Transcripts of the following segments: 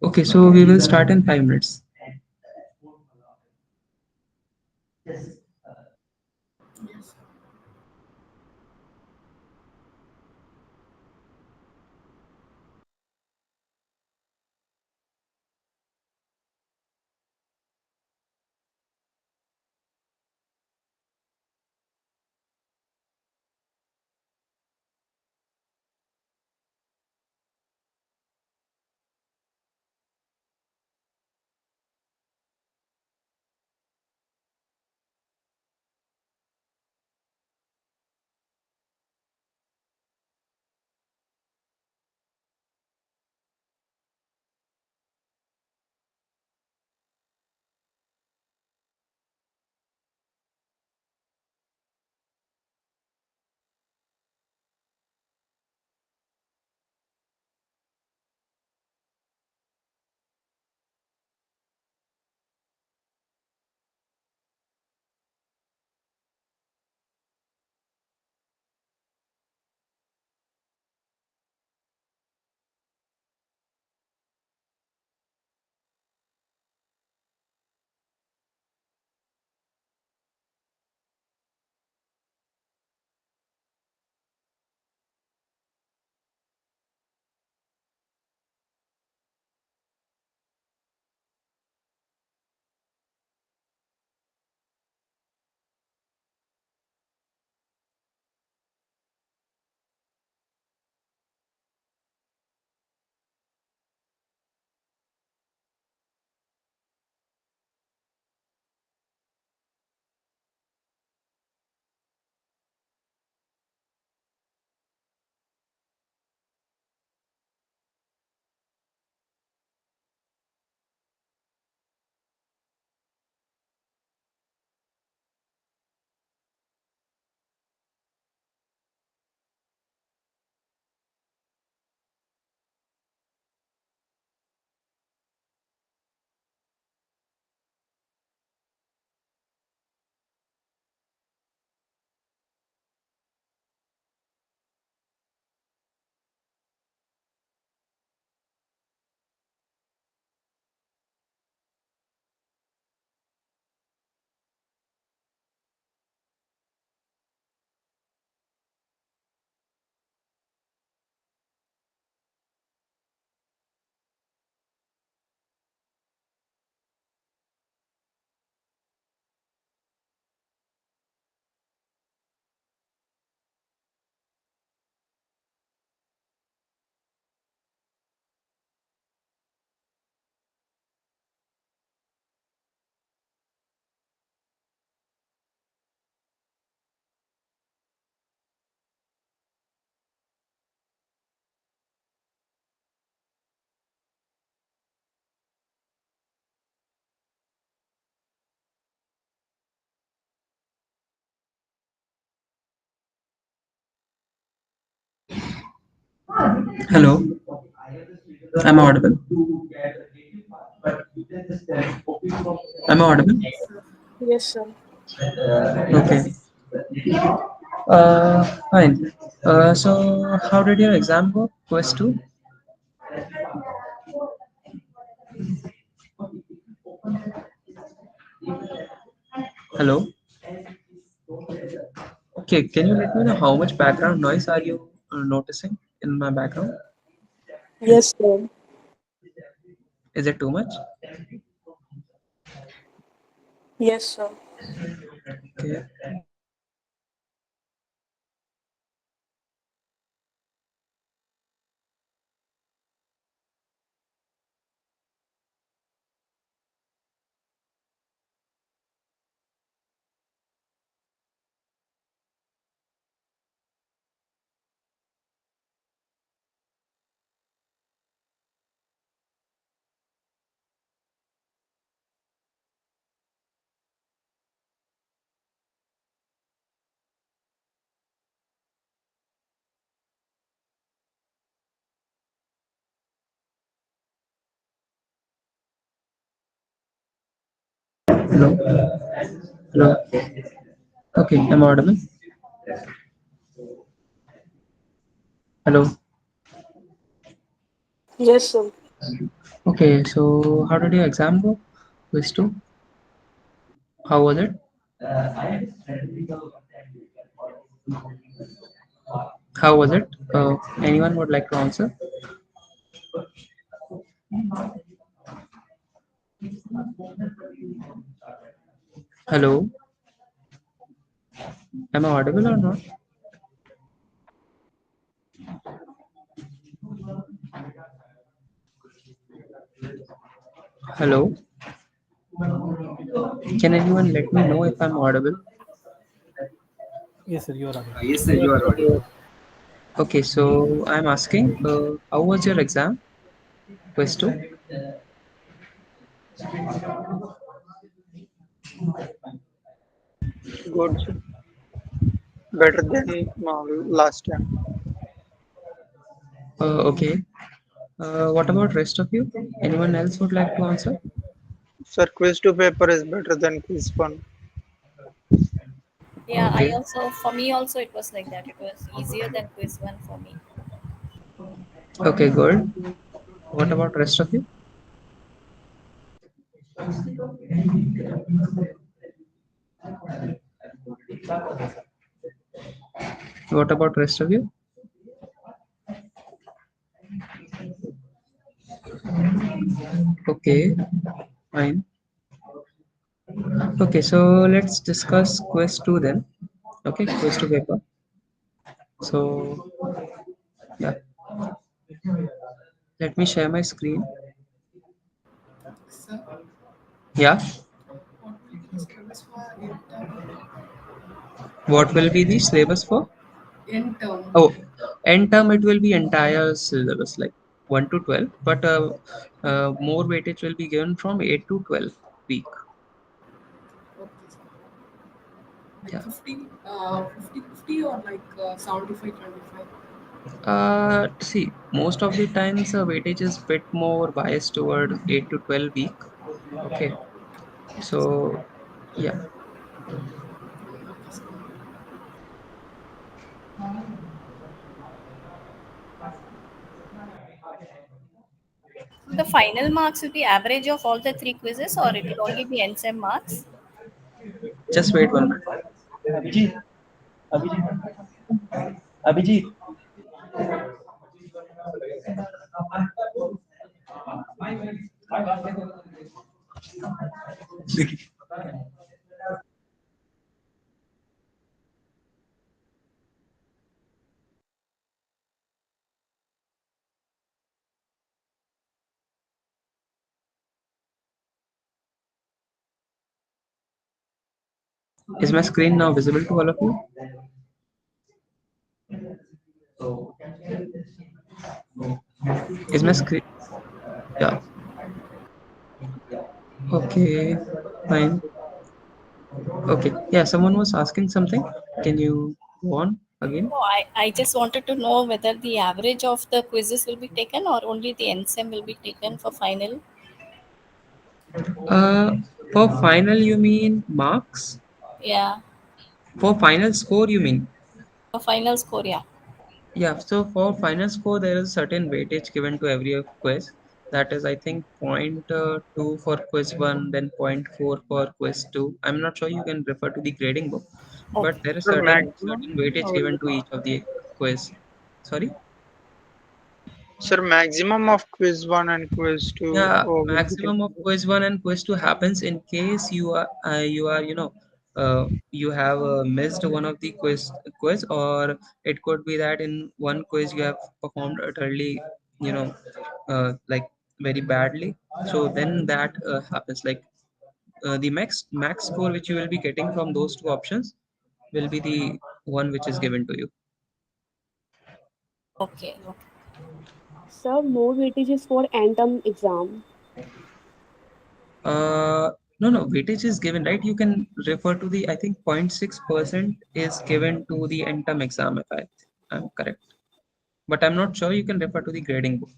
Okay, so we will start in 5 minutes. Yes. Hello, I'm audible. I'm audible. Yes, sir. Okay. Fine. So how did your exam go? Quiz 2? Hello. Okay, can you let me know how much background noise are you noticing in my background? Yes, sir. Is it too much? Yes, sir. Okay. Hello? Hello? Okay, am I audible? Hello? Yes, sir. Okay, so how did your exam go? Quiz 2? How was it? How was it? Anyone would like to answer? Hello? Am I audible or not? Hello? Can anyone let me know if I'm audible? Yes, sir, you are audible. Yes, sir, you are audible. Okay, so I'm asking, how was your exam? Quiz 2? Good, better than last time. Okay. What about rest of you? Anyone else would like to answer? Sir, quiz 2 paper is better than quiz 1. Yeah, I Okay. also, for me also, it was like that. It was easier than quiz one for me. Okay, good. What about rest of you? What about rest of you? Okay, fine. Okay, so let's discuss quiz 2 then. Okay, quiz 2 paper. So, yeah, let me share my screen. Sir, Yeah, what will be the syllabus for what will be the syllabus for? in term? Oh, end term it will be entire syllabus like 1 to 12, but more weightage will be given from 8 to 12 week. Okay, sir. Like Yeah. 50 or like 75-25? See, most of the times weightage is bit more biased toward 8 to 12 week. Okay, Okay, sir. so yeah. Okay, sir. So the final marks will be average of all the three quizzes, or it will only be NSEM marks? Just wait 1 minute. Abhijit, Abhijit, Abhijit. Is my screen now visible to all of you? Is my screen? Yeah. Okay, fine. Okay. Yeah, someone was asking something. Can you go on again? No, I just wanted to know whether the average of the quizzes will be taken or only the NSEM will be taken for final. Uh, for final, you mean marks? Yeah, For final score, you mean? for final score, yeah. Yeah, so for final score, there is certain weightage given to every quiz. That is, I think, point 2 for quiz 1, then point 4 for quiz 2. I'm not sure you can refer to the grading book, but Okay. there is Sir, certain maximum weightage or given to each of the quiz. Sorry? sir, maximum of quiz 1 and quiz 2 Yeah, will be maximum of taken. quiz 1 and quiz 2 happens in case you have missed one of the quiz, or it could be that in one quiz you have performed utterly, you know, like very badly. So then that happens. Like the max score which you will be getting from those two options will be the one which is given to you. Okay. Okay. Sir, more weightage is for end term exam. No, no, weightage is given, right? You can refer to the, I think 0.6% is given to the end term exam if I'm correct. But I'm not sure, you can refer to the grading book.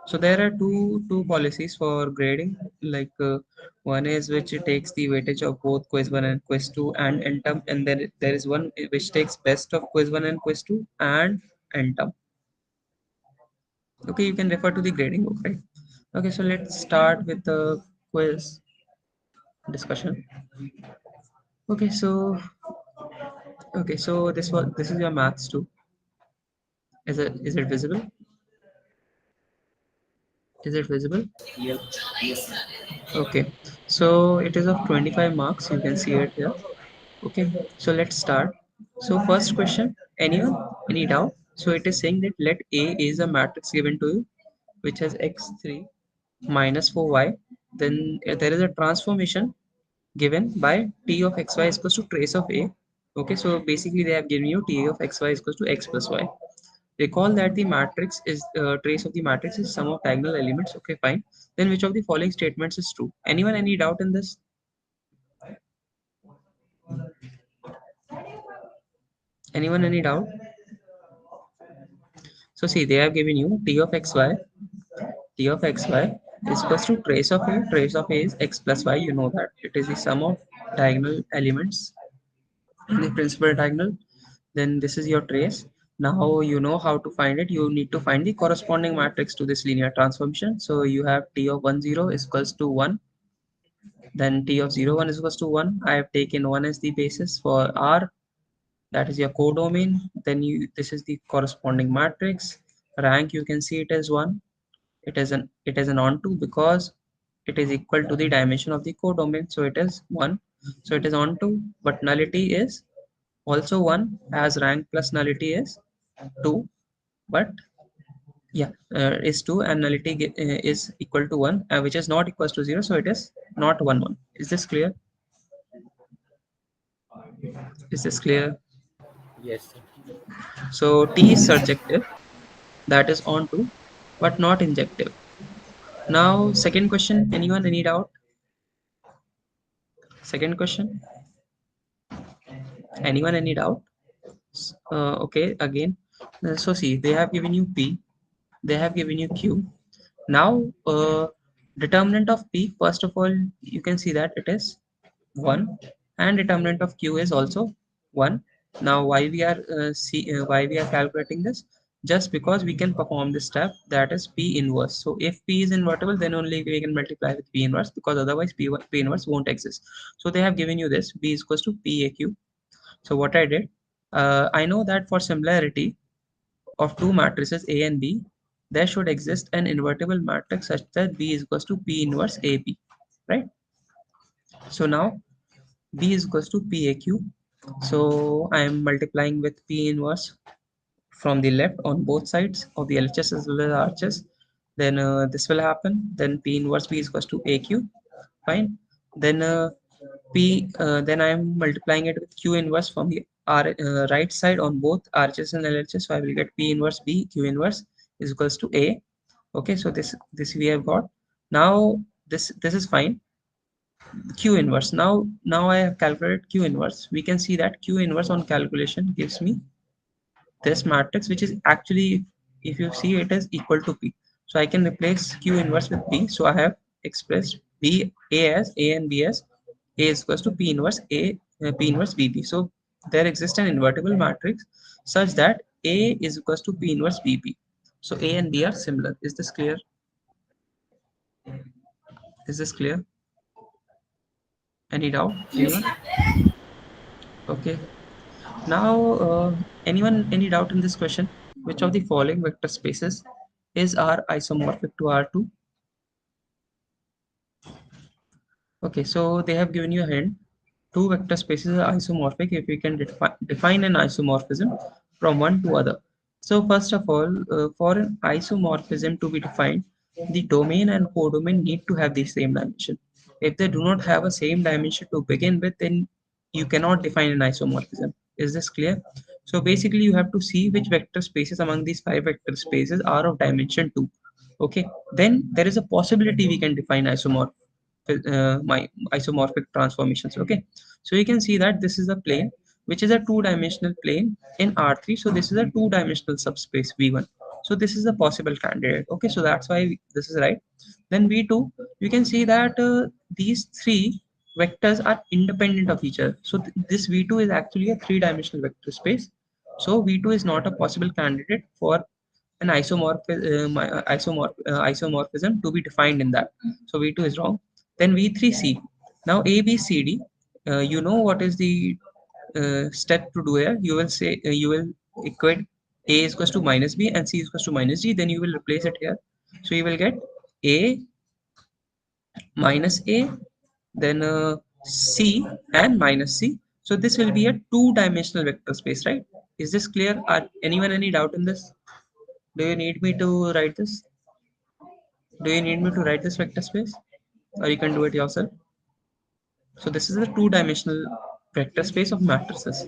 So there are two policies for grading. Like one is which takes the weightage of both quiz one and quiz two and end term, and then there is one which takes best of quiz one and quiz two and end term. Okay, you can refer to the grading book, right? Okay, so let's start with the quiz discussion. Okay, so this is your maths too. Is it visible? Is it visible? Yes. Yes. Okay, so it is of 25 marks. You can see it here. Okay, so let's start. So first question, anyone, any doubt? So it is saying that let A is a matrix given to you, which has x3 minus 4y. Then there is a transformation given by t of xy is equals to trace of A. Okay, so basically they have given you t of xy is equals to x plus y. Recall that the matrix is trace of the matrix is sum of diagonal elements. Okay, fine. Then which of the following statements is true? Anyone, any doubt in this? Anyone, any doubt? So see, they have given you t of xy. T of xy is equals to trace of a. Trace of a is x plus y. You know that it is the sum of diagonal elements in the principal diagonal. Then this is your trace. Now you know how to find it. You need to find the corresponding matrix to this linear transformation. So you have t of 1 0 is equals to 1. Then t of 0 1 is equals to 1. I have taken 1 as the basis for R. That is your codomain. Then you this is the corresponding matrix. Rank, you can see it as 1. It is an onto because it is equal to the dimension of the codomain, so it is 1. So it is onto, but nullity is also 1, as rank plus nullity is 2. But yeah, is 2 and nullity is equal to 1, which is not equals to 0, so it is not 1 1. Is this clear? Is this clear? Yes, sir. So t is surjective, that is onto, but not injective. Now second question, anyone, any doubt? Second question, anyone, any doubt? Okay, again. So see, they have given you P, they have given you Q. Now, determinant of P, first of all, you can see that it is 1, and determinant of Q is also 1. Now, why we are calculating this? Just because we can perform this step, that is P inverse. So if P is invertible, then only we can multiply with P inverse, because otherwise P inverse won't exist. So they have given you this, B is equals to PAQ. So what I did, I know that for similarity of two matrices A and B, there should exist an invertible matrix such that B is equals to P inverse AB, right? So now B is equals to PAQ. So I am multiplying with P inverse from the left on both sides of the LHS as well as RHS. Then this will happen. Then P inverse B is equals to AQ. Fine. Then then I am multiplying it with Q inverse from the right side on both RHS and LHS. So I will get P inverse B, Q inverse is equals to A. Okay, so this we have got. Now this is fine. Q inverse. Now I have calculated Q inverse. We can see that Q inverse on calculation gives me this matrix, which is actually, if you see, it is equal to P. So I can replace Q inverse with P. So I have expressed B A as A and B as A is equals to P inverse A, P inverse BB. So there exists an invertible matrix such that A is equals to P inverse BB. So A and B are similar. Is this clear? Is this clear? Any doubt? Yes, Anyone? sir. Okay. Now, anyone, any doubt in this question? Which of the following vector spaces is R isomorphic to R2? Okay, so they have given you a hint. Two vector spaces are isomorphic if we can define an isomorphism from one to other. So first of all, for an isomorphism to be defined, the domain and codomain need to have the same dimension. If they do not have a same dimension to begin with, then you cannot define an isomorphism. Is this clear? So basically, you have to see which vector spaces among these five vector spaces are of dimension 2. Okay, then there is a possibility we can define my isomorphic transformations. Okay, so you can see that this is a plane which is a two-dimensional plane in R3. So this is a two-dimensional subspace V1. So this is a possible candidate. Okay, so that's why this is right. Then v2, you can see that these three vectors are independent of each other. So this v2 is actually a three-dimensional vector space. So v2 is not a possible candidate for an isomorphism to be defined in that. So v2 is wrong. Then v3c. Now a b c d, you know what is the step to do here. You will say you will equate a is equals to minus b and c is equals to minus d. Then you will replace it here. So you will get a minus a, then c and minus c. So this will be a two-dimensional vector space, right? Is this clear? Are anyone any doubt in this? Do you need me to write this? Do you need me to write this vector space, or you can do it yourself? So this is a two-dimensional vector space of matrices.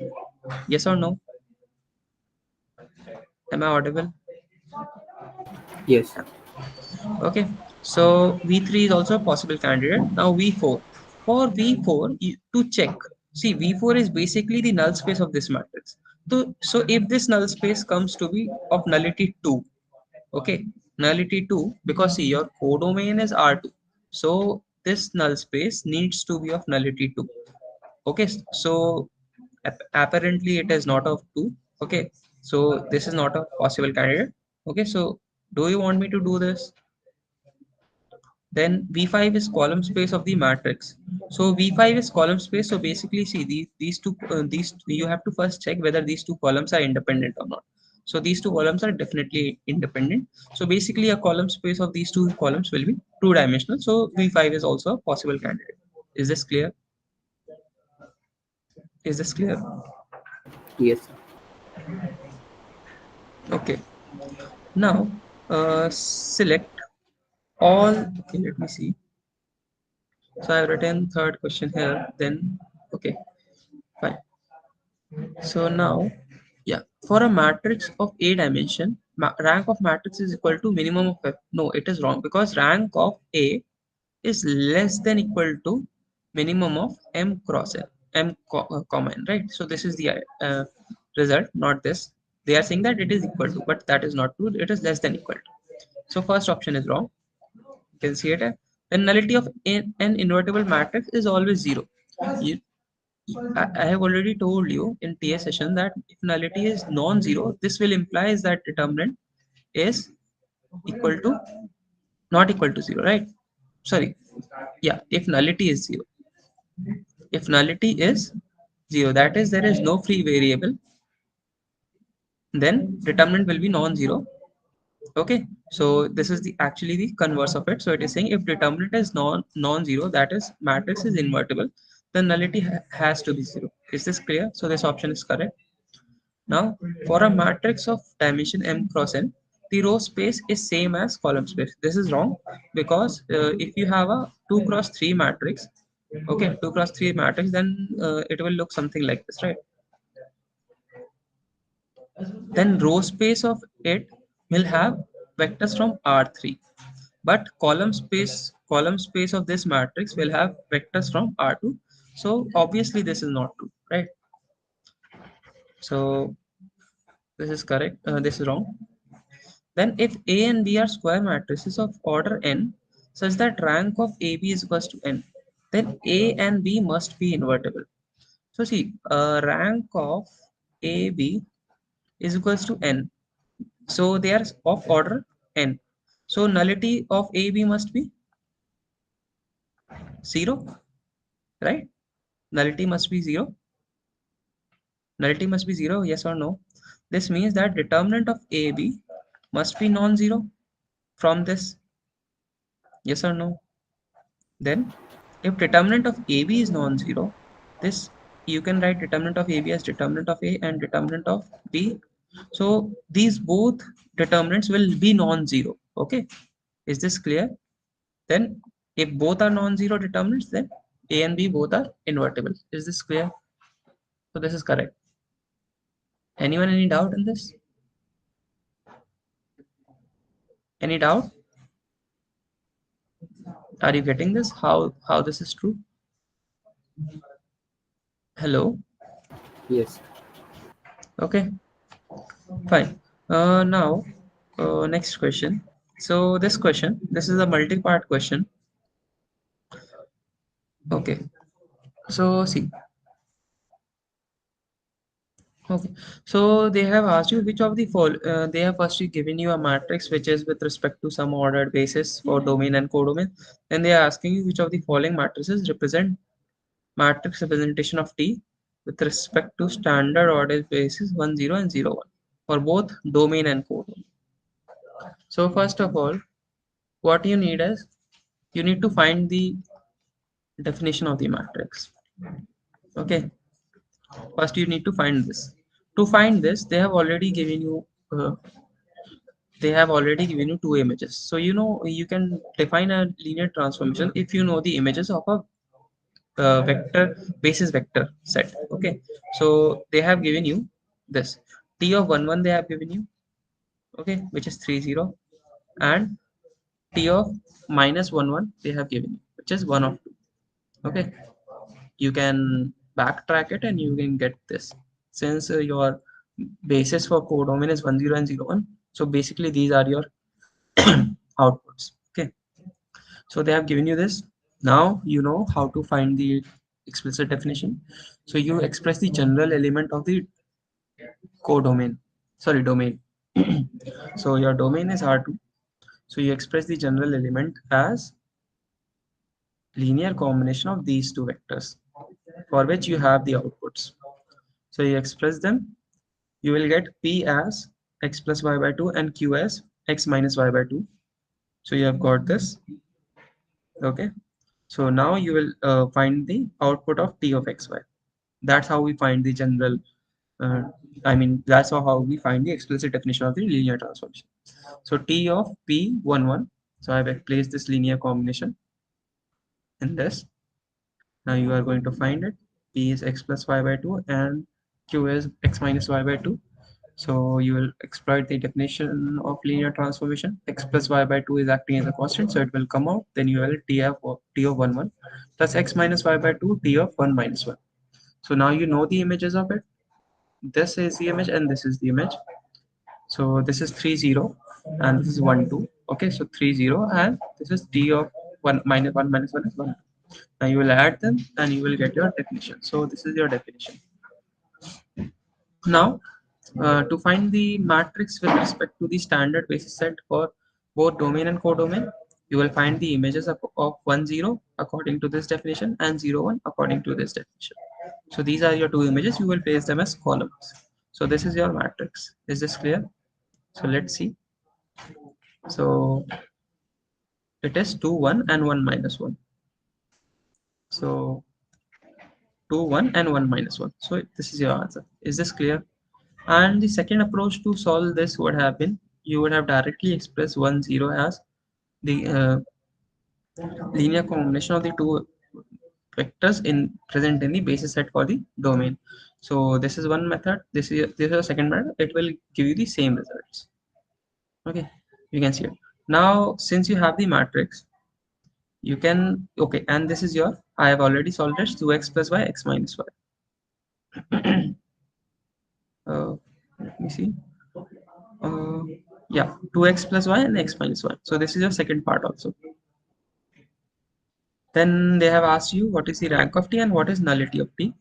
Yes or no? Am I audible? Yes. Okay, so V3 is also a possible candidate. Now V4. For V4, to check, see V4 is basically the null space of this matrix. So if this null space comes to be of nullity 2, okay, nullity 2, because see your codomain is R2. So this null space needs to be of nullity 2. Okay, so apparently it is not of 2. Okay, so this is not a possible candidate. Okay, so do you want me to do this? Then V5 is column space of the matrix. So V5 is column space. So basically, see these two these you have to first check whether these two columns are independent or not. So these two columns are definitely independent. So basically, a column space of these two columns will be two-dimensional. So V5 is also a possible candidate. Is this clear? Is this clear? Yes, sir. Okay. Now select all. Okay, let me see. So I've written third question here. Then okay, fine. So now, yeah, for a matrix of A dimension, rank of matrix is equal to minimum of F. No, it is wrong because rank of A is less than equal to minimum of M cross N, comma N, right? So this is the result, not this. They are saying that it is equal to, but that is not true. It is less than equal to. So first option is wrong. You can see it. Then nullity of an invertible matrix is always zero. You, I have already told you in TS session that if nullity is non-zero, this will implies that determinant is equal to not equal to zero, right? Sorry, yeah. If nullity is zero, if nullity is zero, that is there is no free variable, then determinant will be non-zero. Okay, so this is the actually the converse of it. So it is saying if determinant is non-zero, that is matrix is invertible, then nullity has to be zero. Is this clear? So this option is correct. Now, for a matrix of dimension m cross n, the row space is same as column space. This is wrong because if you have a 2 cross 3 matrix, okay, 2 cross 3 matrix, then it will look something like this, right? Then row space of it will have vectors from R3, but column space of this matrix will have vectors from R2. So obviously this is not true, right? So this is correct. This is wrong. Then if A and B are square matrices of order n such that rank of AB is equals to n, then A and B must be invertible. So see, rank of AB is equals to n. So they are of order n. So nullity of AB must be 0, right? Nullity must be 0. Nullity must be 0, yes or no? This means that determinant of AB must be non-zero from this, yes or no? Then, if determinant of AB is non-zero, this you can write determinant of AB as determinant of A and determinant of B. So these both determinants will be non-zero. Okay, is this clear? Then, if both are non-zero determinants, then A and B both are invertible. Is this clear? So this is correct. Anyone any doubt in this? Any doubt? Are you getting this? How this is true? Hello. Yes. Okay, fine. Now Next question. So this is a multi-part question. Okay. So see. Okay. So they have asked you which of the they have firstly given you a matrix which is with respect to some ordered basis for domain and codomain. Then they are asking you which of the following matrices represent matrix representation of T with respect to standard ordered basis 1, 0 and 0, 1 for both domain and codomain. So first of all, what you need is you need to find the definition of the matrix. Okay, first you need to find this. To find this, uh, they have already given you two images. So you know you can define a linear transformation if you know the images of a vector basis vector set. Okay, so they have given you this T of 1 1 they have given you, okay, which is 3 0, and T of minus 1 1 they have given you, which is 1 of 2. Okay, you can backtrack it and you can get this since your basis for codomain is 1 0 and 0 1. So basically these are your outputs. Okay, so they have given you this. Now you know how to find the explicit definition. So you express the general element of the codomain, sorry, domain. So your domain is R2. So you express the general element as linear combination of these two vectors for which you have the outputs. So you express them, you will get P as x plus y by 2 and Q as x minus y by 2. So you have got this. Okay. So now you will find the output of T of xy. That's how we find the general, uh, that's how we find the explicit definition of the linear transformation. So T of P11. So I've placed this linear combination in this. Now you are going to find it. P is x plus y by 2 and Q is x minus y by 2. So you will exploit the definition of linear transformation. X plus y by 2 is acting as a constant, so it will come out. Then you will T of 1 1 plus x minus y by 2 T of 1 minus 1. So now you know the images of it. This is the image and this is the image. So this is 3 0 and this is 1 2. Okay, so 3 0 and this is T of 1 minus 1 minus 1 is 1. Now you will add them and you will get your definition. So this is your definition. Now, to find the matrix with respect to the standard basis set for both domain and codomain, you will find the images of 1 0 according to this definition and 0 1 according to this definition. So these are your two images. You will place them as columns. So this is your matrix. Is this clear? So let's see. So it is 2 1 and 1 minus 1. So 2 1 and 1 minus 1. So this is your answer. Is this clear? And the second approach to solve this would have been you would have directly expressed 1 0 as the linear combination of the two vectors in present in the basis set for the domain. So this is one method. This is a second method. It will give you the same results. Okay, you can see it. Now since you have the matrix, you can, okay, and this is your, I have already solved it, 2x plus y x minus y. Let me see. uh, yeah, 2x plus y and x minus y. So this is your second part also. Then they have asked you what is the rank of T and what is nullity of T.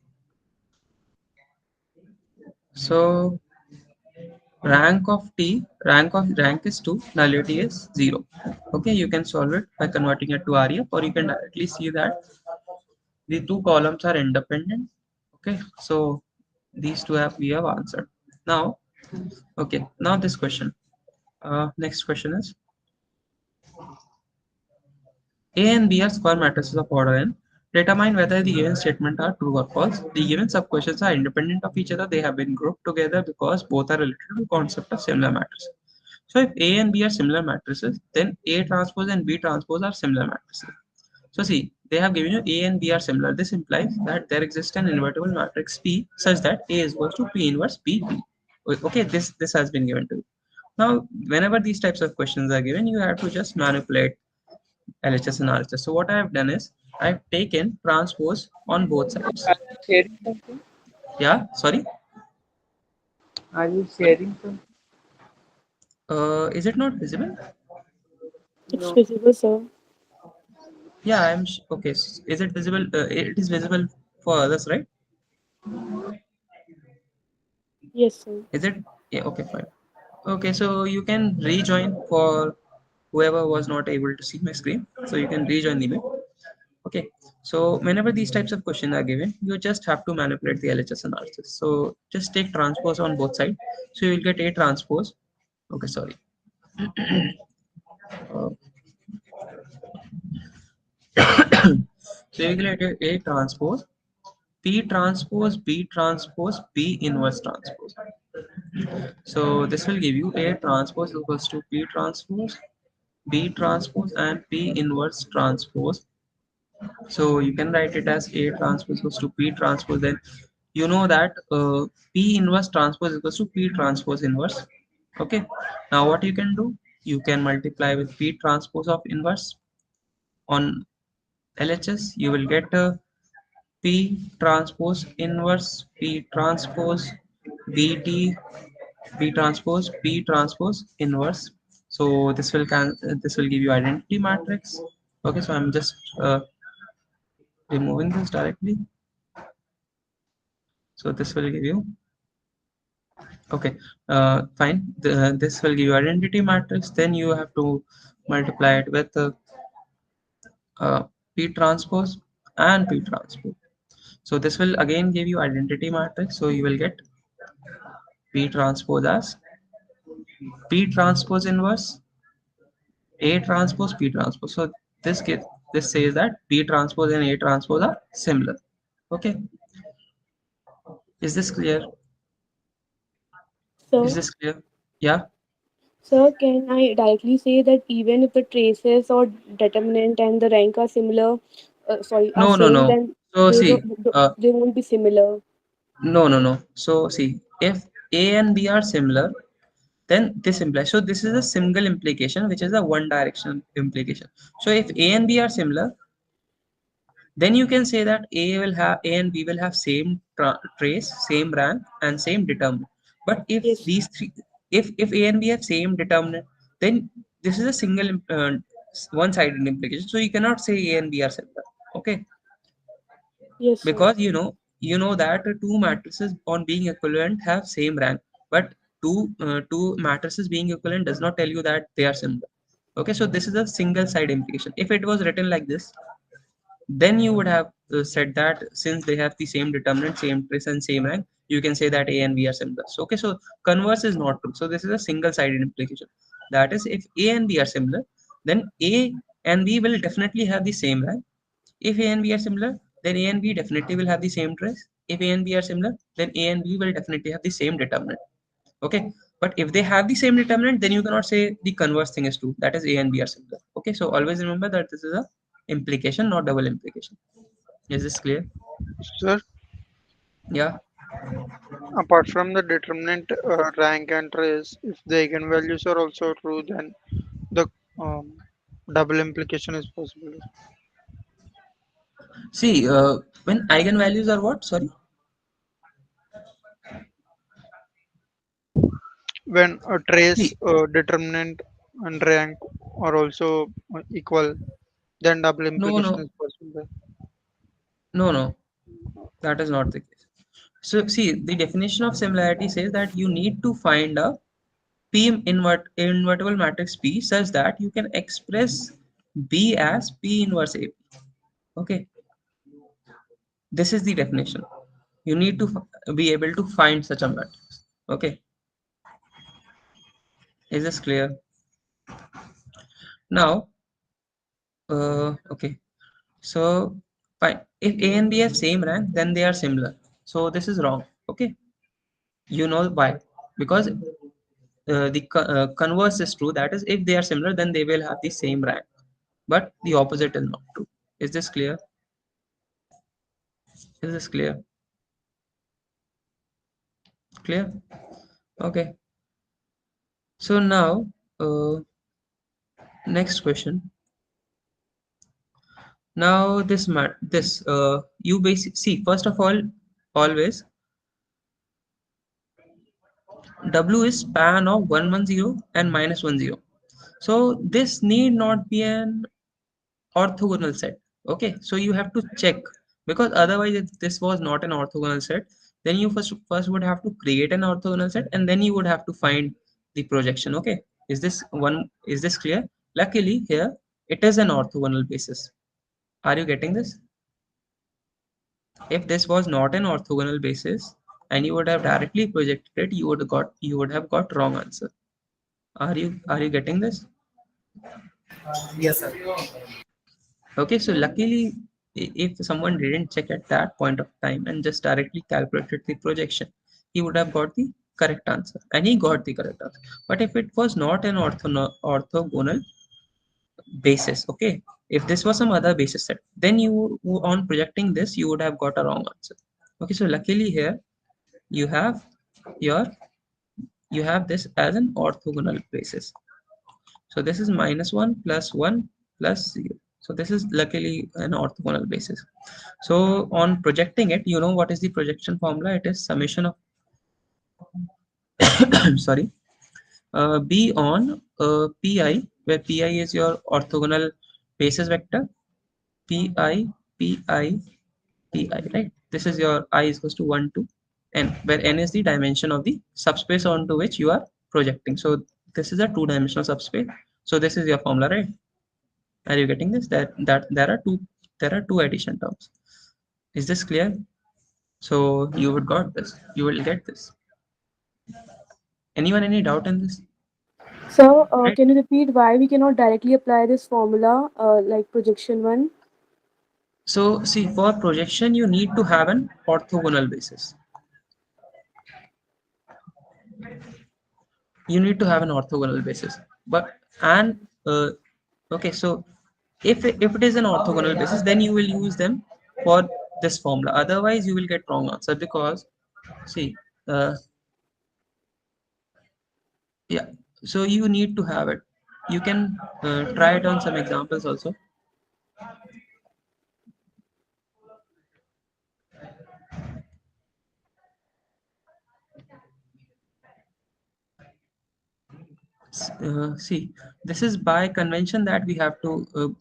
So rank is 2, nullity is 0. Okay, you can solve it by converting it to REF, or you can directly see that the two columns are independent. Okay, so these two we have answered. Now, okay, now this question. Next question is A and B are square matrices of order n. Determine whether the given statement are true or false. The given sub-questions are independent of each other. They have been grouped together because both are related to the concept of similar matrices. So if A and B are similar matrices, then A transpose and B transpose are similar matrices. So see, they have given you A and B are similar. This implies that there exists an invertible matrix P such that A is equal to P inverse B. Okay, this has been given to you. Now, whenever these types of questions are given, you have to just manipulate LHS and RHS. So what I have done is I've taken transpose on both sides. Are you sharing something? Yeah, sorry. Are you sharing something? Is it not visible? It's No. visible, sir. Yeah, okay. Is it visible? It is visible for others, right? Yes, sir. Is it? Yeah, okay, fine. Okay, so you can rejoin for whoever was not able to see my screen. So you can rejoin the email. Okay, so whenever these types of questions are given, you just have to manipulate the LHS analysis. So just take transpose on both sides. So you will get A transpose. Okay, sorry. Uh, so you will get A transpose, P transpose, B transpose, B inverse transpose. So this will give you A transpose equals to P transpose, B transpose, and P inverse transpose. So you can write it as A transpose equals to P transpose. Then you know that P inverse transpose equals to P transpose inverse. Okay. Now what you can do? You can multiply with P transpose of inverse on LHS. You will get P transpose inverse P transpose BT B transpose P transpose inverse. So this will give you identity matrix. Okay, so I'm just removing this directly. So this will give you, okay, fine. This will give you identity matrix. Then you have to multiply it with uh, P transpose and P transpose. So this will again give you identity matrix. So you will get P transpose as P transpose inverse A transpose P transpose. So this says that P transpose and A transpose are similar. Okay, is this clear? Is Sir, this clear? Yeah. sir, can I directly say that even if the traces or determinant and the rank are similar, are No, no, same, no. then So see, they won't be similar? no, no, no. So see, if A and B are similar, then this implies. So this is a single implication, which is a one direction implication. So if A and B are similar, then you can say that A and B will have same trace, same rank, and same determinant. But if Yes, these three, if A and B have same determinant, then this is a single one-sided implication. So you cannot say A and B are similar. Okay, yes, sir. because you know that two matrices on being equivalent have same rank, but two matrices being equivalent does not tell you that they are similar. Okay, so this is a single side implication. If it was written like this, then you would have said that since they have the same determinant, same trace, and same rank, you can say that A and B are similar. So okay, so converse is not true. So this is a single sided implication. That is, if A and B are similar, then A and B will definitely have the same rank. If A and B are similar, then A and B definitely will have the same trace. If A and B are similar, then A and B will definitely have the same determinant. Okay. But if they have the same determinant, then you cannot say the converse thing is true. That is A and B are similar. Okay. So always remember that this is a implication, not double implication. Is this clear? Sir, Yeah. apart from the determinant rank and trace, if the eigenvalues are also true, then the um, double implication is possible. See, when eigenvalues are what? Sorry. When a trace, See, determinant, and rank are also equal, then double no, implication no, is possible. no. That is not the case. So see, the definition of similarity says that you need to find a invertible matrix P such that you can express B as P inverse AP. Okay, this is the definition. You need to be able to find such a matrix. Okay, is this clear? Now, okay, so fine. If A and B have same rank, then they are similar. So this is wrong. Okay, you know why? Because the converse is true. That is, if they are similar, then they will have the same rank. But the opposite is not true. Is this clear? Is this clear? Clear? Okay. So now, next question. Now you basic see first of all, always W is span of 110 and -10. So this need not be an orthogonal set. Okay, so you have to check, because otherwise if this was not an orthogonal set, then you first would have to create an orthogonal set, and then you would have to find the projection. Okay, is this clear? Luckily here it is an orthogonal basis. Are you getting this? If this was not an orthogonal basis and you would have directly projected it, you would have got wrong answer. Are you getting this? Yes, sir. Okay, so luckily, if someone didn't check at that point of time and just directly calculated the projection, he would have got the correct answer, and he got the correct answer. But if it was not an orthogonal basis, okay, if this was some other basis set, then on projecting this, you would have got a wrong answer. Okay, so luckily here you have your you have this as an orthogonal basis. So this is -1 plus 1 plus 0. So this is luckily an orthogonal basis. So on projecting it, you know what is the projection formula? It is summation of sorry, B on Pi, where Pi is your orthogonal basis vector. Pi, Pi, Pi, right? This is your I is equals to 1 to n, where n is the dimension of the subspace onto which you are projecting. So this is a two-dimensional subspace. So this is your formula, right? Are you getting this? That there are two addition terms. Is this clear? So you would got this. You will get this. Anyone any doubt in this? So, Right. can you repeat why we cannot directly apply this formula, like projection one? So see, for projection you need to have an orthogonal basis. You need to have an orthogonal basis. But and okay, so if it is an orthogonal basis, then you will use them for this formula. Otherwise, you will get wrong answer, because see, uh, yeah. So you need to have it. You can try it on some examples also. See, this is by convention that we have to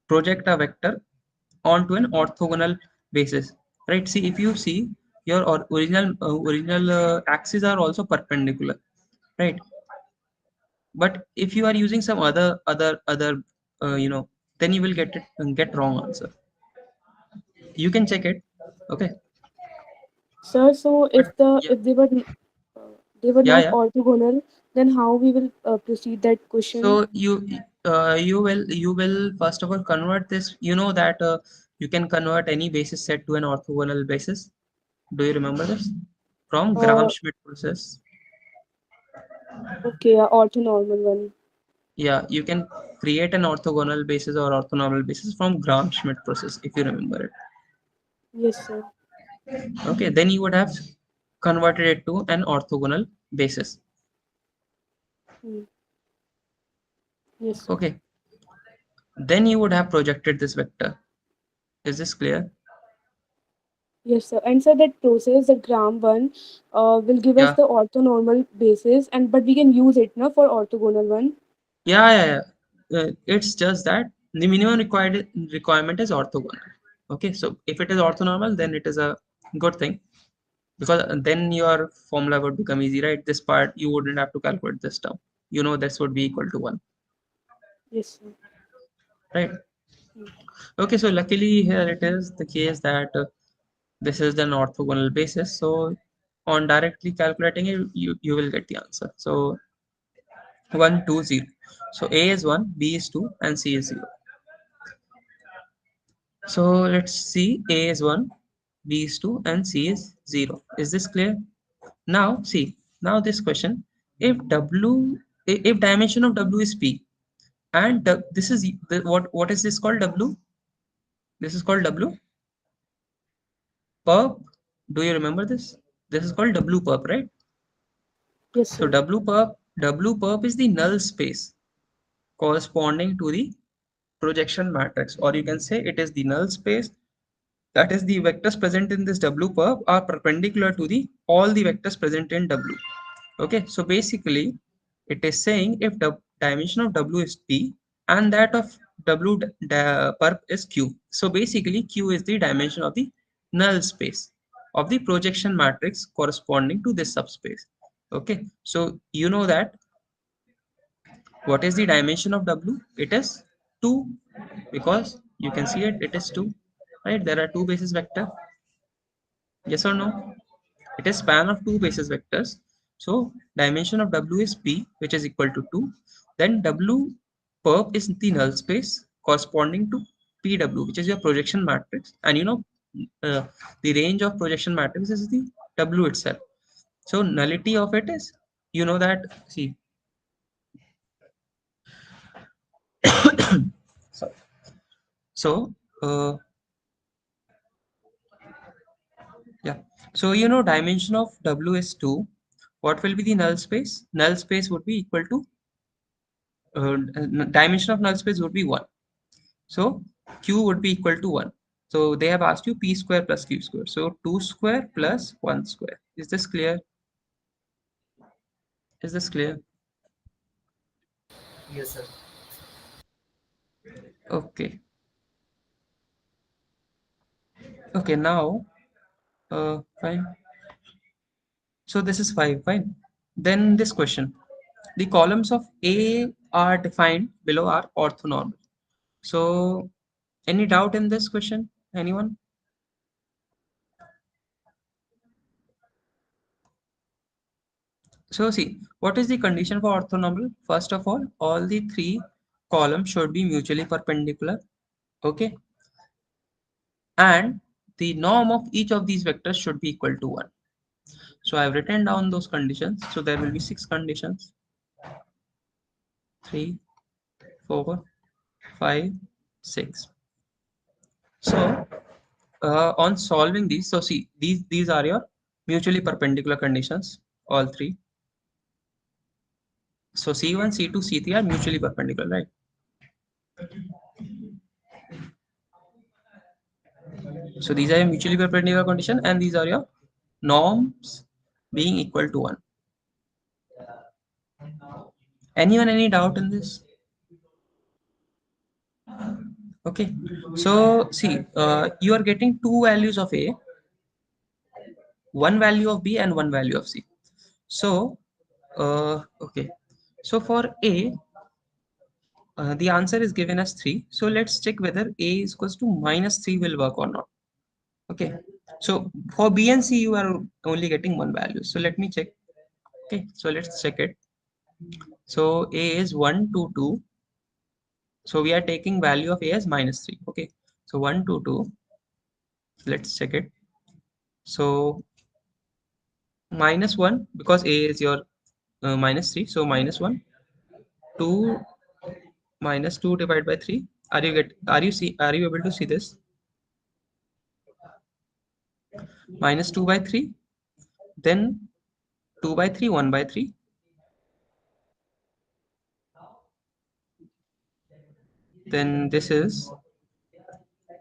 project a vector onto an orthogonal basis, right? See, if you see your original axes are also perpendicular, right? But if you are using some other then you will get wrong answer. You can check it. Okay. Sir, so But yeah, if they were yeah, not yeah. orthogonal, then how we will proceed that question? So you will first of all convert this. You know that you can convert any basis set to an orthogonal basis. Do you remember this from Uh, Gram-Schmidt process? okay, orthonormal one. Yeah, you can create an orthogonal basis or orthonormal basis from Gram-Schmidt process if you remember it. Yes, sir. Okay, then you would have converted it to an orthogonal basis. Hmm. Yes, sir. Okay, then you would have projected this vector. Is this clear? Yes, sir. And sir, that process, the gram one, will give us Yeah, the orthonormal basis, and but we can use it now for orthogonal one. yeah. It's just that the minimum requirement is orthogonal. Okay, so if it is orthonormal, then it is a good thing, because then your formula would become easy, right? This part you wouldn't have to calculate this term. You know this would be equal to 1, Yes, sir. right? Hmm. Okay, so luckily here it is the case that this is an orthogonal basis. So on directly calculating it, you will get the answer. So 1, 2, 0. So A is 1, B is 2, and C is 0. So let's see, A is 1, B is 2, and C is 0. Is this clear? Now see, now this question, if if dimension of W is P, and this is what is this called? W. This is called W perp. Do you remember this? This is called W perp, right? Yes, So sir. W perp is the null space corresponding to the projection matrix, or you can say it is the null space. That is, the vectors present in this W perp are perpendicular to the all the vectors present in W. Okay, so basically it is saying if the dimension of W is P and that of perp is Q. So basically Q is the dimension of the null space of the projection matrix corresponding to this subspace. Okay, so you know that what is the dimension of W? It is 2 because you can see it, it is 2, right? There are two basis vector. Yes or no? It is span of two basis vectors. So dimension of W is P, which is equal to 2. Then W perp is the null space corresponding to PW, which is your projection matrix. And you know, uh, the range of projection matrix is the W itself. So nullity of it is, you know that, see, so, so yeah. So you know dimension of W is 2. What will be the null space? Null space would be equal to dimension of null space would be 1. So Q would be equal to 1. So they have asked you P square plus Q square. So 2 square plus 1 square. Is this clear? Is this clear? Yes, sir. Okay. Okay, now, fine. So this is 5, fine. Then this question. The columns of A are defined below are orthonormal. So any doubt in this question? Anyone? So see, what is the condition for orthonormal? First of all the three columns should be mutually perpendicular. Okay. And the norm of each of these vectors should be equal to 1. So I've written down those conditions. So there will be 6 conditions: 3, 4, 5, 6. So on solving these, so see, these are your mutually perpendicular conditions, all three. So C1, C2, C3 are mutually perpendicular, right? So these are your mutually perpendicular condition, and these are your norms being equal to 1. Anyone, any doubt in this? Okay, so see, you are getting two values of A, one value of B, and one value of C. So, okay, so for A, the answer is given as 3. So let's check whether A is equals to minus 3 will work or not. Okay, so for B and C, you are only getting one value. So let me check. Okay, so let's check it. So A is 1, 2, 2. So we are taking value of A as minus 3. Okay, so 1, 2, 2. Let's check it. So minus 1 because A is your minus 3. So minus 1, 2 minus 2 divided by 3. Are you able to see this? Minus 2 by 3, then 2 by 3, 1 by 3. Then this is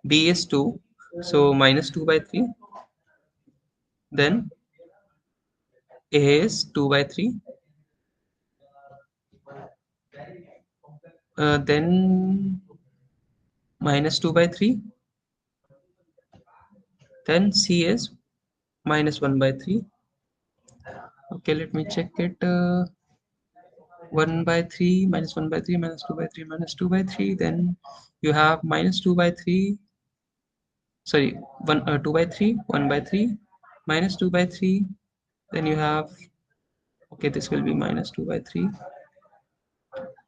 B is 2. So minus 2 by 3. Then A is 2 by 3. Then minus 2 by 3. Then C is minus 1 by 3. Okay, let me check it. 1 by 3 minus 1 by 3 minus 2 by 3 minus 2 by 3. Then you have minus 2 by 3. Sorry, 2 by 3, 1 by 3, minus 2 by 3. Then you have, okay, this will be minus 2 by 3.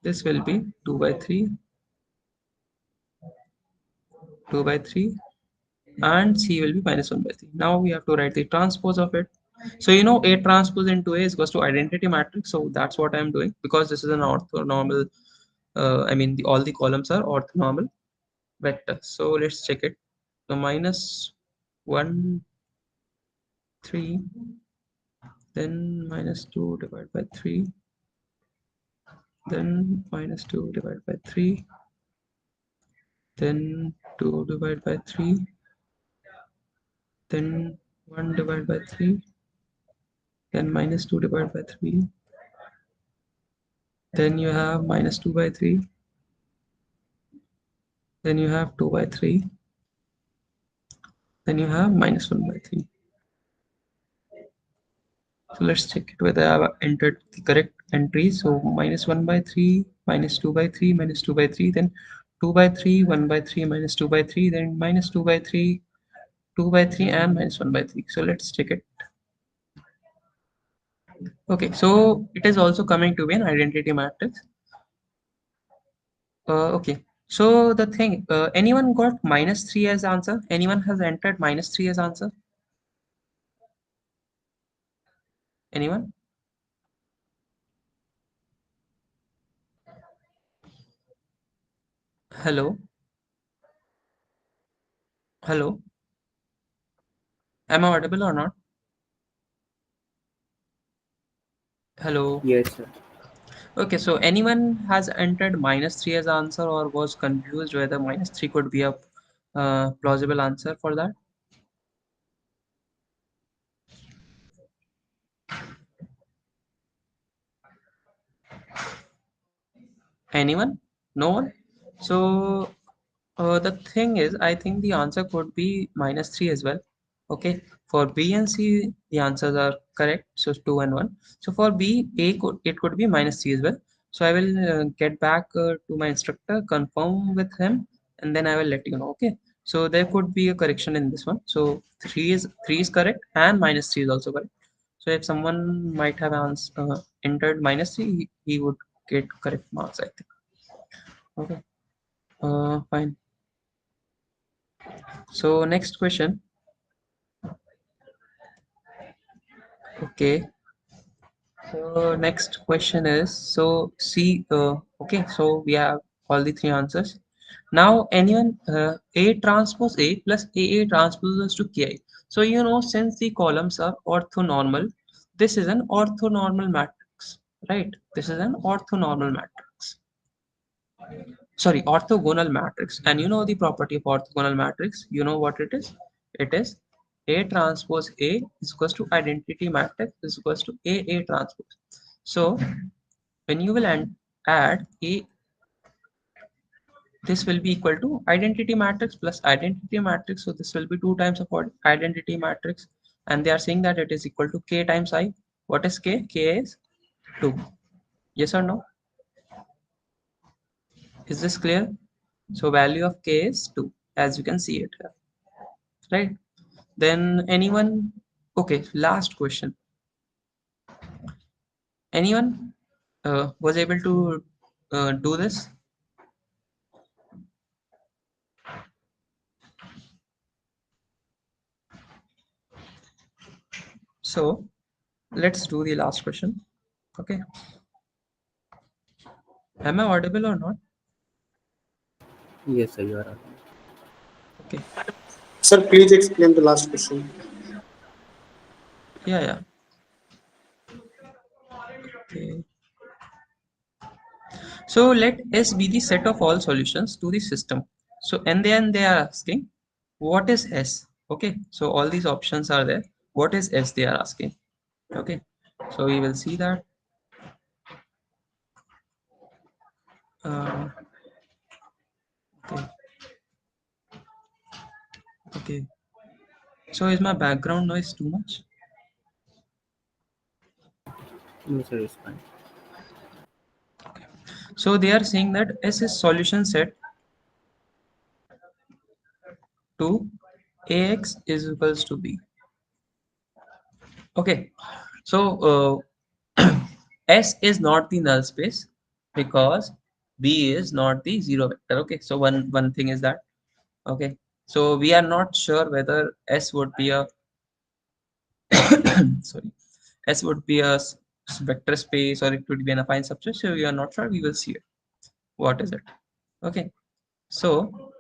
This will be 2 by 3, 2 by 3, and C will be minus 1 by 3. Now we have to write the transpose of it. So you know A transpose into A is equals to identity matrix. So that's what I'm doing because this is an orthonormal. I mean, all the columns are orthonormal vectors. So let's check it. So minus 1, 3, then minus 2 divided by 3, then minus 2 divided by 3, then 2 divided by 3, then 1 divided by 3, then minus 2 divided by 3, then you have minus 2 by 3, then you have 2 by 3, then you have minus 1 by 3. So let's check it whether I have entered the correct entry. So minus 1 by 3, minus 2 by 3, minus 2 by 3, then 2 by 3, 1 by 3, minus 2 by 3, then minus 2 by 3, 2 by 3, and minus 1 by 3. So let's check it. Okay, so it is also coming to be an identity matrix. Okay, so the thing, anyone got minus 3 as answer? Anyone has entered minus 3 as answer? Anyone? Hello? Hello? Am I audible or not? Hello? Yes, sir. Okay, so anyone has entered minus 3 as answer or was confused whether minus 3 could be a plausible answer for that? Anyone? No one? So the thing is, I think the answer could be minus 3 as well. Okay, for B and C, the answers are correct. So 2 and 1. So for B, it could be minus 3 as well. So I will get back to my instructor, confirm with him, and then I will let you know. Okay. So there could be a correction in this one. So 3 is correct, and minus 3 is also correct. So if someone might have entered minus 3, he would get correct marks, I think. Okay. Fine. So next question. Okay. So next question is, so see, okay, so we have all the three answers. Now anyone, A transpose A plus AA transposes to KI. So since the columns are orthonormal, this is an orthonormal matrix, right? This is an orthonormal matrix. Sorry, orthogonal matrix. And you know the property of orthogonal matrix. You know what it is? It is A transpose A is equals to identity matrix is equals to A transpose. So when you will add A, this will be equal to identity matrix plus identity matrix. So this will be 2 times of identity matrix. And they are saying that it is equal to K times I. What is K? K is 2. Yes or no? Is this clear? So value of K is 2, as you can see it here, right? Then anyone, okay, last question. Anyone was able to do this? So let's do the last question. Okay. Am I audible or not? Yes, sir, you are right. Okay. Sir, please explain the last question. Yeah, yeah. Okay. So let S be the set of all solutions to the system. So and then they are asking, what is S? Okay. So all these options are there. What is S? They are asking. Okay. So we will see that. Uh, okay. Okay. So is my background noise too much? No, sir, it's fine. So they are saying that S is solution set to AX is equals to B. Okay. So S is not the null space because B is not the zero vector. Okay. So one thing is that. Okay. So we are not sure whether S would be a sorry, S would be a vector space or it would be an affine subset. So we are not sure. We will see it. What is it? Okay. So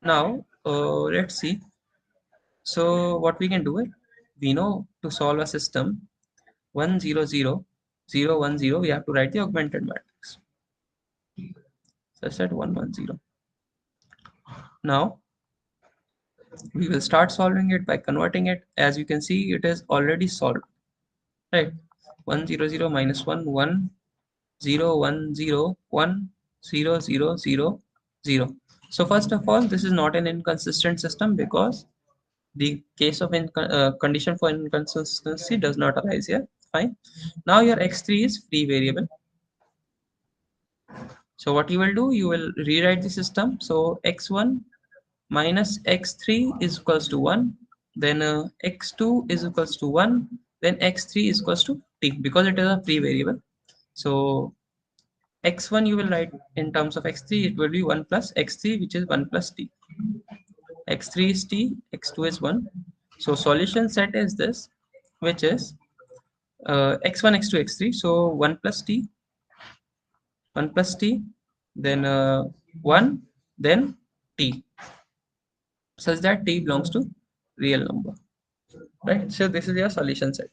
now let's see. So what we can do is, we know to solve a system 1 0 0 0 1 0, we have to write the augmented matrix such that 1 1 0. Now we will start solving it by converting it. As you can see, it is already solved. right? 1 0 0 minus 1 1 0 1 0 1 0 0 0 0. So first of all, this is not an inconsistent system because the case of condition for inconsistency does not arise here. Fine. Now your x3 is free variable. So what you will do, you will rewrite the system. So x1 minus x3 is equals to 1, then x2 is equals to 1, then x3 is equals to t because it is a free variable. So x1 you will write in terms of x3, it will be 1 plus x3, which is 1 plus t. x3 is t, x2 is 1. So solution set is this, which is x1, x2, x3. So 1 plus t, 1 plus t, then 1, then t, such that t belongs to real number, right? So this is your solution set.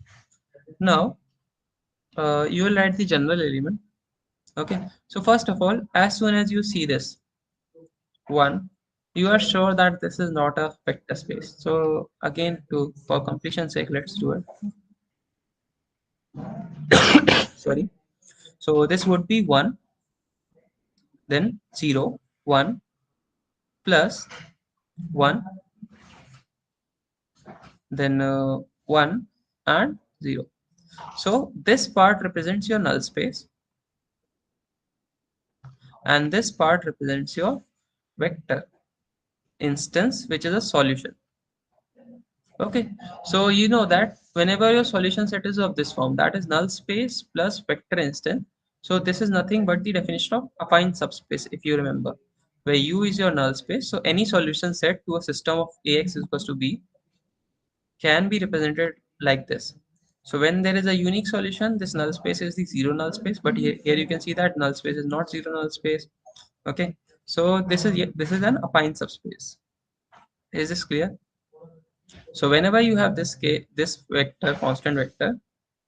Now you will write the general element. Okay, so first of all, as soon as you see this 1, you are sure that this is not a vector space. So again, to for completion sake, let's do it. Sorry. So this would be 1, then 0 1 plus 1, then 1 and 0. So this part represents your null space and this part represents your vector instance, which is a solution. Okay, so you know that whenever your solution set is of this form, that is null space plus vector instance. So this is nothing but the definition of affine subspace, if you remember, where U is your null space. So any solution set to a system of AX is equals to B can be represented like this. So when there is a unique solution, this null space is the zero null space, but here you can see that null space is not zero null space. Okay, so this is an affine subspace. Is this clear? So whenever you have this vector, constant vector,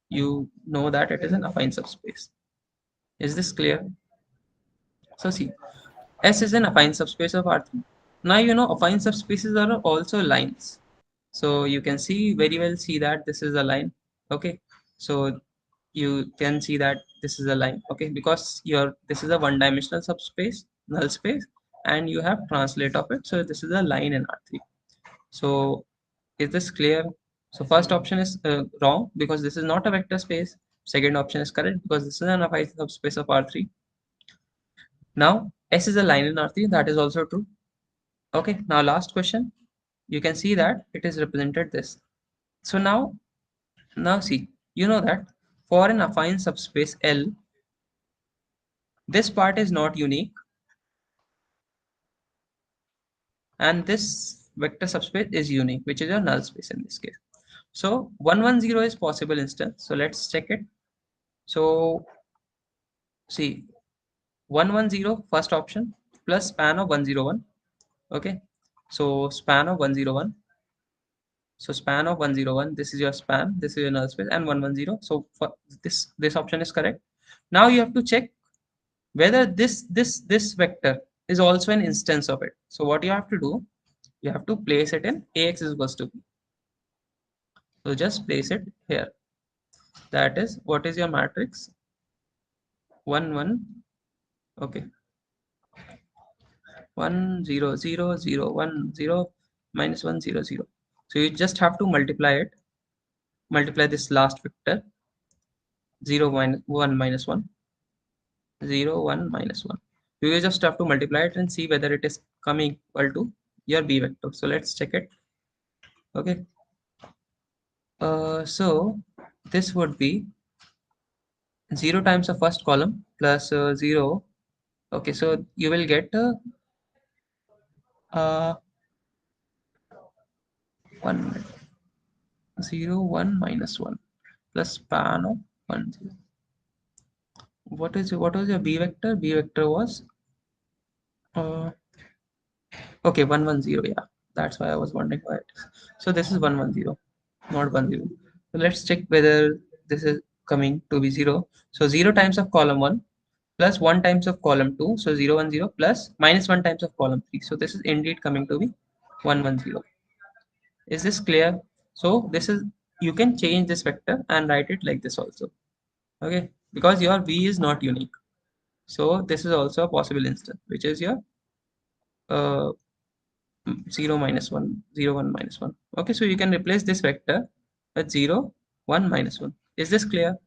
you know that it is an affine subspace. Is this clear? So see, S is an affine subspace of R3. Now you know affine subspaces are also lines. So you can see very well see that this is a line. Okay, so you can see that this is a line. Okay, because your this is a one-dimensional subspace, null space, and you have translate of it. So this is a line in R3. So is this clear? So first option is wrong because this is not a vector space. Second option is correct because this is an affine subspace of R3. Now S is a line in R3. That is also true. Okay. Now last question. You can see that it is represented this. So now see, you know that for an affine subspace L, this part is not unique, and this vector subspace is unique, which is a null space in this case. So 110 is possible instance. So let's check it. So see, 110 first option plus span of 101. Okay, so span of 101. So span of 101, this is your span, this is your null space, and 110. So for this option is correct. Now you have to check whether this vector is also an instance of it. So what you have to do, you have to place it in AX is equals to B. So just place it here. That is, what is your matrix? 1 1. Okay, 1 0 0 0 1 0 minus 1 0 0. So you just have to multiply this last vector 0 minus 1 minus 1 0 1 minus 1. You will just have to multiply it and see whether it is coming equal to your B vector. So let's check it. Okay, so this would be 0 times the first column plus 0. Okay, so you will get uh, 1 0 1 minus 1 plus span of 1 0. What was your B vector? B vector was uh, okay, 110. Yeah, that's why I was wondering why it is. So this is 110, not 10. So let's check whether this is coming to be 0. So 0 times of column 1 plus 1 times of column 2. So 0 1 0 plus minus 1 times of column 3. So this is indeed coming to be 110. Is this clear? So this is you can change this vector and write it like this also. Okay, because your v is not unique. So this is also a possible instance, which is your uh, 0 minus 1, 0 1 minus 1. Okay, so you can replace this vector with 0 1 minus 1. Is this clear?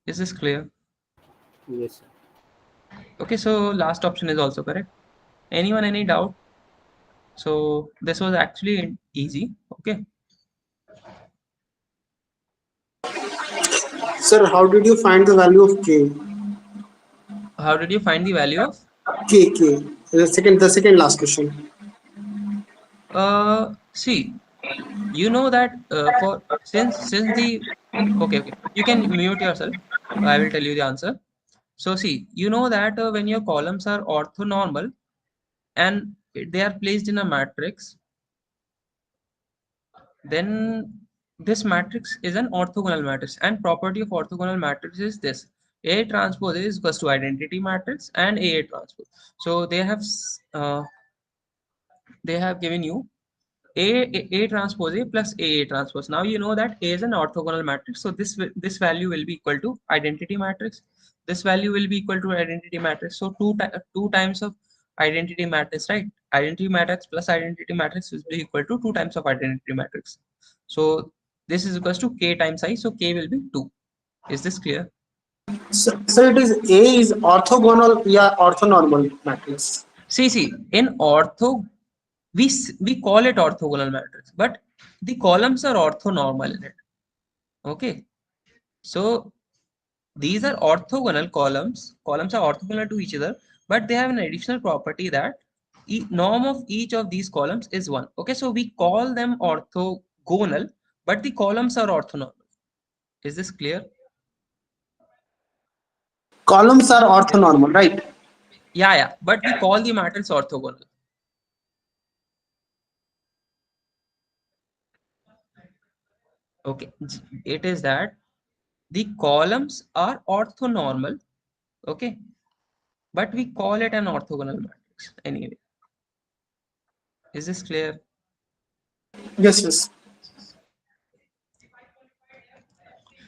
Is this clear? Yes, sir. Okay, so last option is also correct. Anyone, any doubt? So this was actually easy. Okay, Sir, how did you find the value of k? how did you find the value of K. The second last question. see, you know that for since the okay, you can mute yourself. I will tell you the answer. So see, you know that when your columns are orthonormal and they are placed in a matrix, then this matrix is an orthogonal matrix, and property of orthogonal matrix is this: A transpose is equals to identity matrix and A transpose. So they have given you A transpose A plus A transpose. Now you know that A is an orthogonal matrix, so this value will be equal to identity matrix. This value will be equal to identity matrix. So two times of identity matrix, right? Identity matrix plus identity matrix will be equal to two times of identity matrix. So this is equals to k times I. So k will be 2. Is this clear? So it is A is orthogonal, yeah, orthonormal matrix. See, in ortho, we call it orthogonal matrix, but the columns are orthonormal in it. Okay, so these are orthogonal columns. Columns are orthogonal to each other, but they have an additional property that norm of each of these columns is 1. Okay, so we call them orthogonal, but the columns are orthonormal. Is this clear? Columns are Yes. orthonormal, right? Yeah, but we call the matrix orthogonal. Okay, it is that the columns are orthonormal. Okay, but we call it an orthogonal matrix anyway. Is this clear? Yes.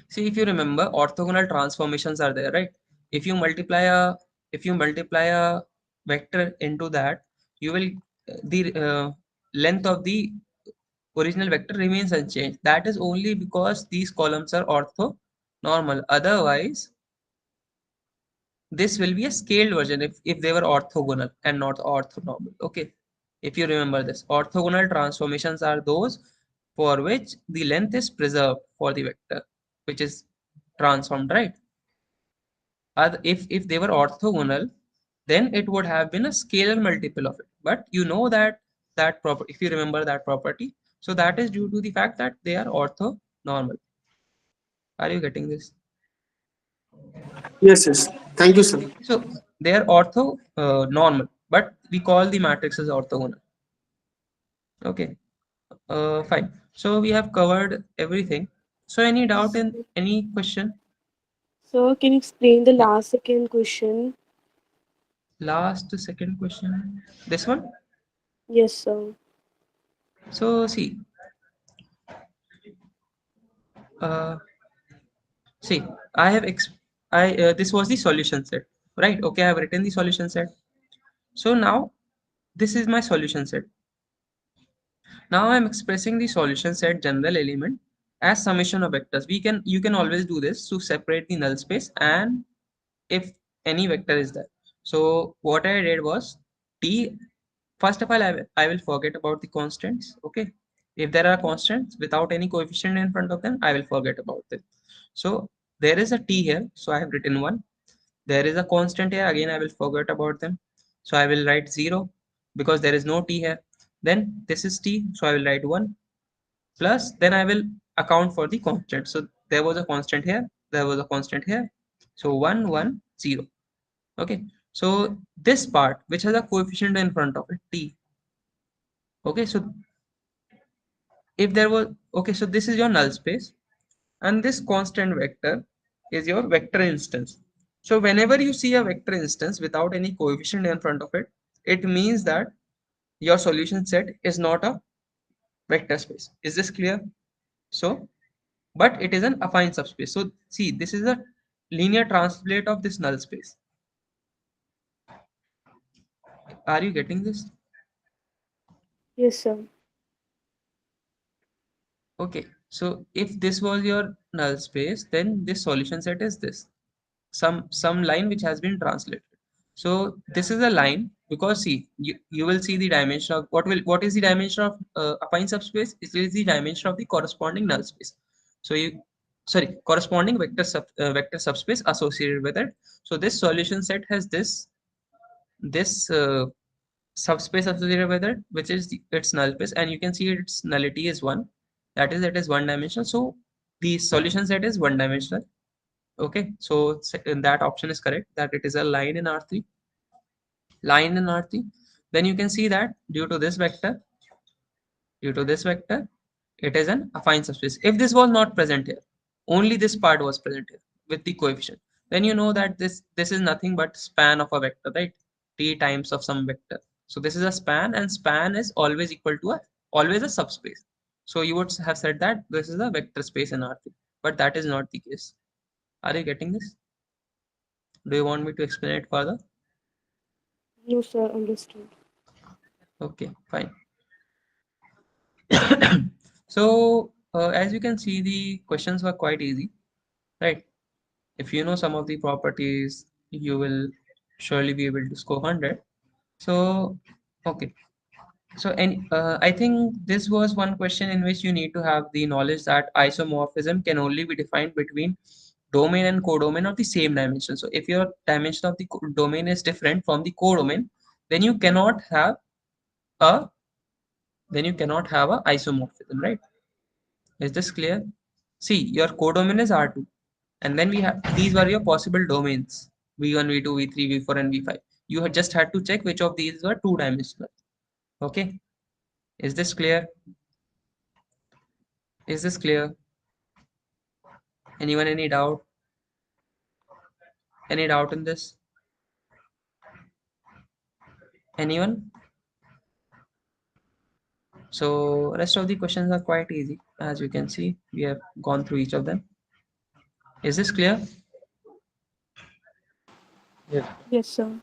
See, if you remember, orthogonal transformations are there, right? If you multiply a if you multiply a vector into that, you will the length of the original vector remains unchanged. That is only because these columns are orthonormal. Otherwise, this will be a scaled version if they were orthogonal and not orthonormal. Okay. If you remember this, orthogonal transformations are those for which the length is preserved for the vector, which is transformed, right? If they were orthogonal, then it would have been a scalar multiple of it. But you know that property, if you remember that property, so that is due to the fact that they are orthonormal. Are you getting this? Yes. Thank you, sir. So they are ortho normal, but we call the matrix as orthogonal. Okay, fine. So we have covered everything. So any doubt in any question? Sir, can you explain the last second question? Last second question. This one. Yes, sir. So see, uh, see, I have I this was the solution set, right? Okay, I have written the solution set. So now this is my solution set. Now I'm expressing the solution set general element as summation of vectors. You can always do this to separate the null space and if any vector is there. So what I did was t. First of all, I will forget about the constants. Okay, if there are constants without any coefficient in front of them, I will forget about them. So there is a t here, so I have written 1. There is a constant here, again I will forget about them, so I will write 0 because there is no t here. Then this is t, so I will write 1 plus, then I will account for the constant. So there was a constant here, there was a constant here, so 1 1 0. Okay, so this part which has a coefficient in front of it, t. Okay, so if there was, okay, so this is your null space and this constant vector is your vector instance. So whenever you see a vector instance without any coefficient in front of it, it means that your solution set is not a vector space. Is this clear? So, but it is an affine subspace. So see, this is a linear translate of this null space. Are you getting this? Yes, sir. Okay, so if this was your null space, then this solution set is this, some line which has been translated. So this is a line because see, you will see the dimension of what is the dimension of affine subspace? It is the dimension of the corresponding null space. So you sorry corresponding vector subspace associated with it. So this solution set has this subspace associated with it, which is its null space, and you can see its nullity is one. That is, it is one dimensional. So the solution set is one dimensional. Okay, so that option is correct. That it is a line in R3, line in R3. Then you can see that due to this vector, it is an affine subspace. If this was not present here, only this part was present here with the coefficient, then you know that this is nothing but span of a vector, right? T times of some vector. So this is a span, and span is always equal to a always a subspace. So you would have said that this is a vector space in R3, but that is not the case. Are you getting this? Do you want me to explain it further? No, sir. Understood. Okay, fine. So as you can see, the questions were quite easy, right? If you know some of the properties, you will surely be able to score 100. So, okay. So, I think this was one question in which you need to have the knowledge that isomorphism can only be defined between domain and codomain of the same dimension. So, if your dimension of the domain is different from the codomain, then you cannot have a isomorphism, right? Is this clear? See, your codomain is R2, and then we have these were your possible domains V1, V2, V3, V4, and V5. You had just had to check which of these were two dimensional. Okay, is this clear? Is this clear? Anyone any doubt? Any doubt in this? Anyone? So rest of the questions are quite easy. As you can see, we have gone through each of them. Is this clear? Yes. Yes, sir.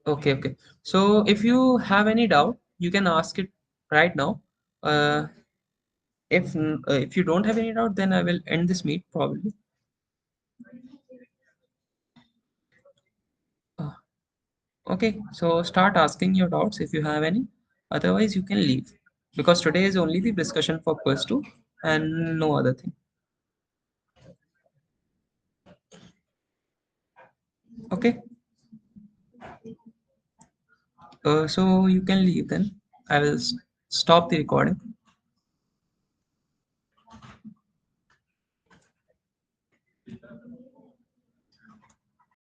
Okay, okay. So if you have any doubt, you can ask it right now. Uh, if you don't have any doubt, then I will end this meet probably. Uh, okay, so start asking your doubts if you have any. Otherwise, you can leave because today is only the discussion for Quiz 2 and no other thing. Okay, so you can leave then. I will stop the recording.